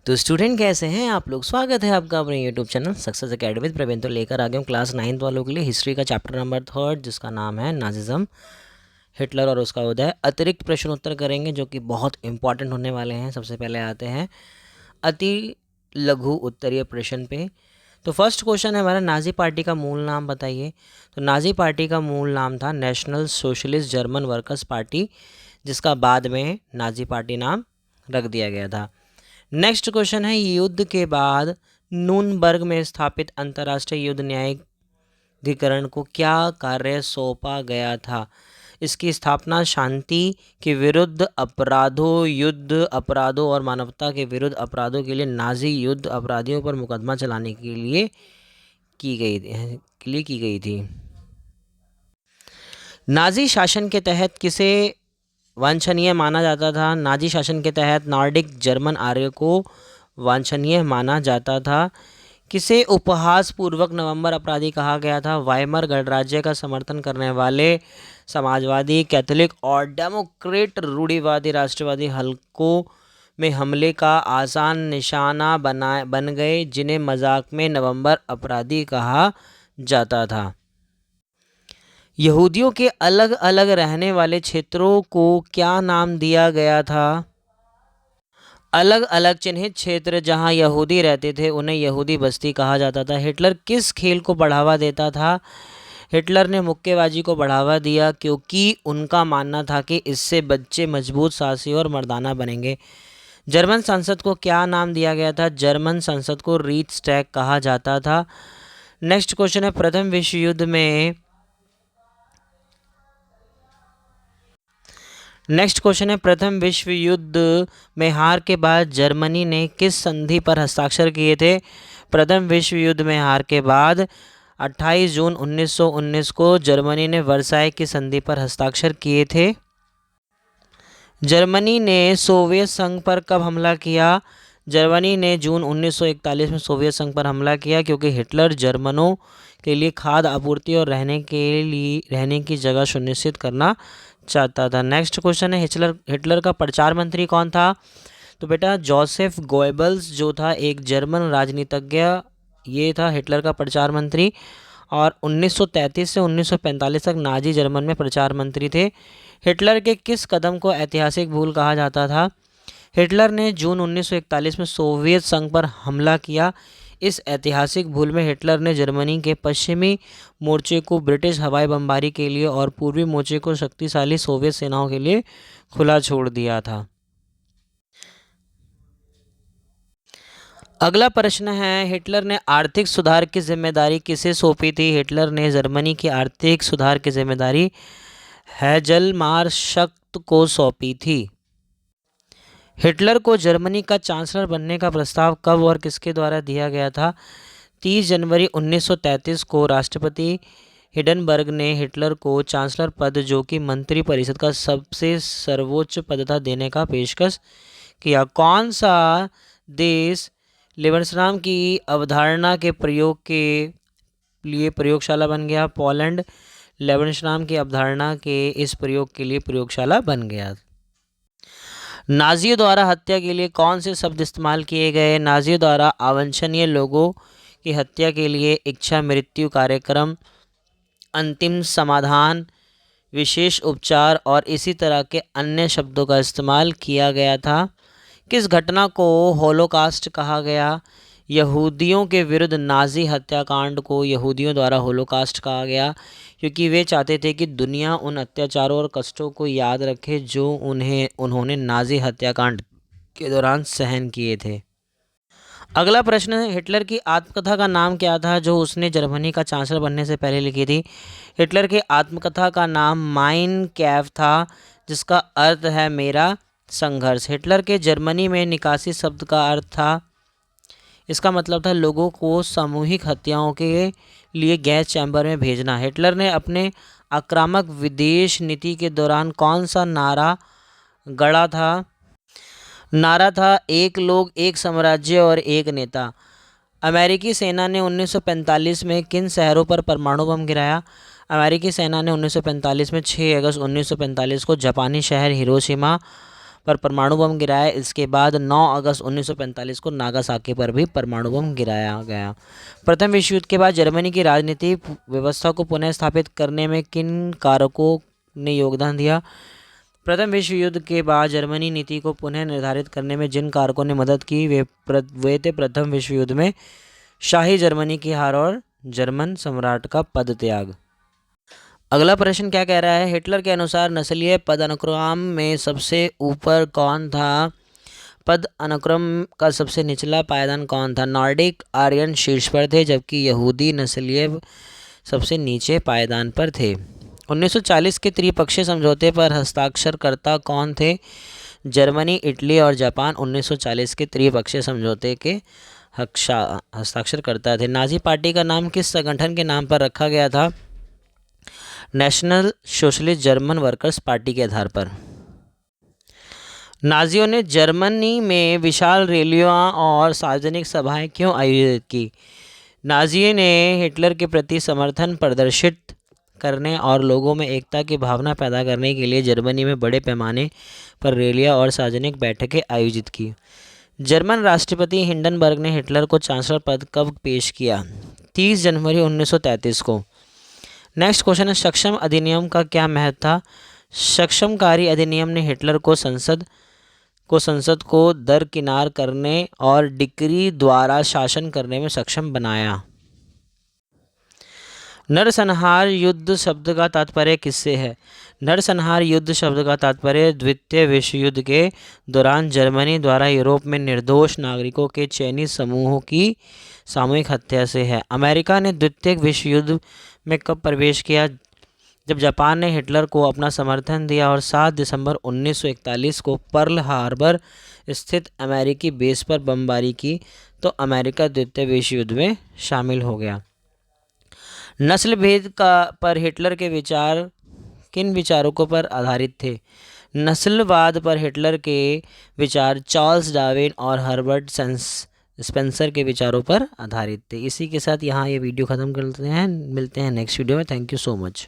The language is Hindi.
तो स्टूडेंट कैसे हैं आप लोग। स्वागत है आपका अपने YouTube channel success academy with Praveen. तो लेकर आ गए हम क्लास 9 वालों के लिए हिस्ट्री का चैप्टर नंबर 3 जिसका नाम है नाजिज्म, हिटलर और उसका उदय। अतिरिक्त प्रश्न उत्तर करेंगे जो कि बहुत इंपॉर्टेंट होने वाले हैं। सबसे पहले आते हैं अति लघु उत्तरीय प्रश्न पे। तो फर्स्ट क्वेश्चन है हमारा, नाजी पार्टी का मूल नाम बताइए। तो नाजी पार्टी का मूल नाम था national socialist German workers party, जिसका बाद में नाजी पार्टी नाम रख दिया गया था। नेक्स्ट क्वेश्चन है, युद्ध के बाद नूनबर्ग में स्थापित अंतर्राष्ट्रीय युद्ध न्यायाधिकरण को क्या कार्य सौंपा गया था। इसकी स्थापना शांति के विरुद्ध अपराधों, युद्ध अपराधों और मानवता के विरुद्ध अपराधों के लिए नाजी युद्ध अपराधियों पर मुकदमा चलाने के लिए की गई थी। नाजी शासन के तहत किसे वांछनीय माना जाता था। नाजी शासन के तहत नॉर्डिक जर्मन आर्य को वांछनीय माना जाता था। किसे उपहास पूर्वक नवंबर अपराधी कहा गया था। वाइमर गणराज्य का समर्थन करने वाले समाजवादी, कैथोलिक और डेमोक्रेट रूढ़िवादी राष्ट्रवादी हलकों में हमले का आसान निशाना बन गए, जिन्हें मजाक में नवंबर अपराधी कहा जाता था। यहूदियों के अलग अलग रहने वाले क्षेत्रों को क्या नाम दिया गया था। अलग अलग चिन्हित क्षेत्र जहां यहूदी रहते थे उन्हें यहूदी बस्ती कहा जाता था। हिटलर किस खेल को बढ़ावा देता था। हिटलर ने मुक्केबाजी को बढ़ावा दिया क्योंकि उनका मानना था कि इससे बच्चे मजबूत, साहसी और मर्दाना बनेंगे। जर्मन संसद को क्या नाम दिया गया था। जर्मन संसद को रीचस्टैग कहा जाता था। नेक्स्ट क्वेश्चन है, प्रथम विश्व युद्ध में हार के बाद जर्मनी ने किस संधि पर हस्ताक्षर किए थे। प्रथम विश्व युद्ध में हार के बाद 28 जून 1919 को जर्मनी ने वर्साई की संधि पर हस्ताक्षर किए थे। जर्मनी ने सोवियत संघ पर कब हमला किया। जर्मनी ने जून 1941 में सोवियत संघ पर हमला किया क्योंकि हिटलर जर्मनों के लिए खाद्य आपूर्ति और रहने की जगह सुनिश्चित करना चाहता था। नेक्स्ट क्वेश्चन है, हिटलर का प्रचार मंत्री कौन था। तो बेटा जोसेफ गोएबल्स जो था एक जर्मन राजनीतिज्ञ, ये था हिटलर का प्रचार मंत्री और 1933 से 1945 तक नाजी जर्मन में प्रचार मंत्री थे। हिटलर के किस कदम को ऐतिहासिक भूल कहा जाता था। हिटलर ने जून 1941 में सोवियत संघ पर हमला किया। इस ऐतिहासिक भूल में हिटलर ने जर्मनी के पश्चिमी मोर्चे को ब्रिटिश हवाई बमबारी के लिए और पूर्वी मोर्चे को शक्तिशाली सोवियत सेनाओं के लिए खुला छोड़ दिया था। अगला प्रश्न है, हिटलर ने आर्थिक सुधार की जिम्मेदारी किसे सौंपी थी। हिटलर ने जर्मनी की आर्थिक सुधार की जिम्मेदारी हेज़लमार्शक्त को सौंपी थी। हिटलर को जर्मनी का चांसलर बनने का प्रस्ताव कब और किसके द्वारा दिया गया था। 30 जनवरी 1933 को राष्ट्रपति हिंडनबर्ग ने हिटलर को चांसलर पद, जो कि मंत्री परिषद का सबसे सर्वोच्च पद था, देने का पेशकश किया। कौन सा देश लेबनस्ट्रॉम की अवधारणा के प्रयोग के लिए प्रयोगशाला बन गया। पोलैंड लेबनस्ट्रॉम की अवधारणा के इस प्रयोग के लिए प्रयोगशाला बन गया। नाजियों द्वारा हत्या के लिए कौन से शब्द इस्तेमाल किए गए। नाजियों द्वारा अवांछनीय लोगों की हत्या के लिए इच्छा मृत्यु कार्यक्रम, अंतिम समाधान, विशेष उपचार और इसी तरह के अन्य शब्दों का इस्तेमाल किया गया था। किस घटना को होलोकास्ट कहा गया। यहूदियों के विरुद्ध नाजी हत्याकांड को यहूदियों द्वारा होलोकास्ट कहा गया क्योंकि वे चाहते थे कि दुनिया उन अत्याचारों और कष्टों को याद रखे जो उन्होंने नाजी हत्याकांड के दौरान सहन किए थे। अगला प्रश्न है, हिटलर की आत्मकथा का नाम क्या था जो उसने जर्मनी का चांसलर बनने से पहले लिखी थी। हिटलर की आत्मकथा का नाम माइन कैम्फ था, जिसका अर्थ है मेरा संघर्ष। हिटलर के जर्मनी में निकासी शब्द का अर्थ था, इसका मतलब था लोगों को सामूहिक हत्याओं के लिए गैस चैम्बर में भेजना। हिटलर ने अपने आक्रामक विदेश नीति के दौरान कौन सा नारा गढ़ा था। नारा था एक लोग, एक साम्राज्य और एक नेता। अमेरिकी सेना ने 1945 में किन शहरों पर परमाणु बम गिराया। अमेरिकी सेना ने 1945 में 6 अगस्त 1945 को जापानी शहर हिरोशिमा पर परमाणु बम गिराया। इसके बाद 9 अगस्त 1945 को नागासाकी पर भी परमाणु बम गिराया गया। प्रथम विश्व युद्ध के बाद जर्मनी की राजनीतिक व्यवस्था को पुनः स्थापित करने में किन कारकों ने योगदान दिया? प्रथम विश्व युद्ध के बाद जर्मनी नीति को पुनः निर्धारित करने में जिन कारकों ने मदद की वे थे प्रथम विश्व युद्ध में शाही जर्मनी की हार और जर्मन सम्राट का पद त्याग। अगला प्रश्न क्या कह रहा है? हिटलर के अनुसार नस्लीय पदानुक्रम में सबसे ऊपर कौन था? पद अनुक्रम का सबसे निचला पायदान कौन था? नॉर्डिक आर्यन शीर्ष पर थे, जबकि यहूदी नस्लीय सबसे नीचे पायदान पर थे। 1940 के त्रिपक्षीय समझौते पर हस्ताक्षरकर्ता कौन थे? जर्मनी, इटली और जापान 1940 के त्रिपक्षीय समझौते के हस्ताक्षरकर्ता थे। नाजी पार्टी का नाम किस संगठन के नाम पर रखा गया था? National socialist German workers party के आधार पर। नाजियों ने जर्मनी में विशाल रैलियां और सार्वजनिक सभाएं क्यों आयोजित की? नाजियों ने हिटलर के प्रति समर्थन प्रदर्शित करने और लोगों में एकता की भावना पैदा करने के लिए जर्मनी में बड़े पैमाने पर रैलियां और सार्वजनिक बैठकें आयोजित की। जर्मन राष्ट्रपति हिंडनबर्ग ने हिटलर को चांसलर पद कब पेश किया? 30 जनवरी 1933 को। नेक्स्ट क्वेश्चन है, सक्षम अधिनियम का क्या महत्व था? सक्षमकारी अधिनियम ने हिटलर को संसद को दरकिनार करने और डिक्री द्वारा शासन करने में सक्षम बनाया। नरसंहार युद्ध शब्द का तात्पर्य किससे है? नरसंहार युद्ध शब्द का तात्पर्य द्वितीय विश्व युद्ध के दौरान जर्मनी द्वारा यूरोप में निर्दोष नागरिकों के चयनित समूहों की सामूहिक हत्या से है। अमेरिका ने द्वितीय विश्व युद्ध में कब प्रवेश किया? जब जापान ने हिटलर को अपना समर्थन दिया और 7 दिसंबर 1941 को पर्ल हार्बर स्थित अमेरिकी बेस पर बमबारी की तो अमेरिका द्वितीय विश्व युद्ध में शामिल हो गया। नस्ल भेद पर हिटलर के विचार किन विचारकों पर आधारित थे? नस्लवाद पर हिटलर के विचार चार्ल्स डार्विन और हर्बर्ट स्पेंसर के विचारों पर आधारित थे। इसी के साथ यहाँ ये वीडियो ख़त्म करते हैं। मिलते हैं नेक्स्ट वीडियो में। Thank you so much.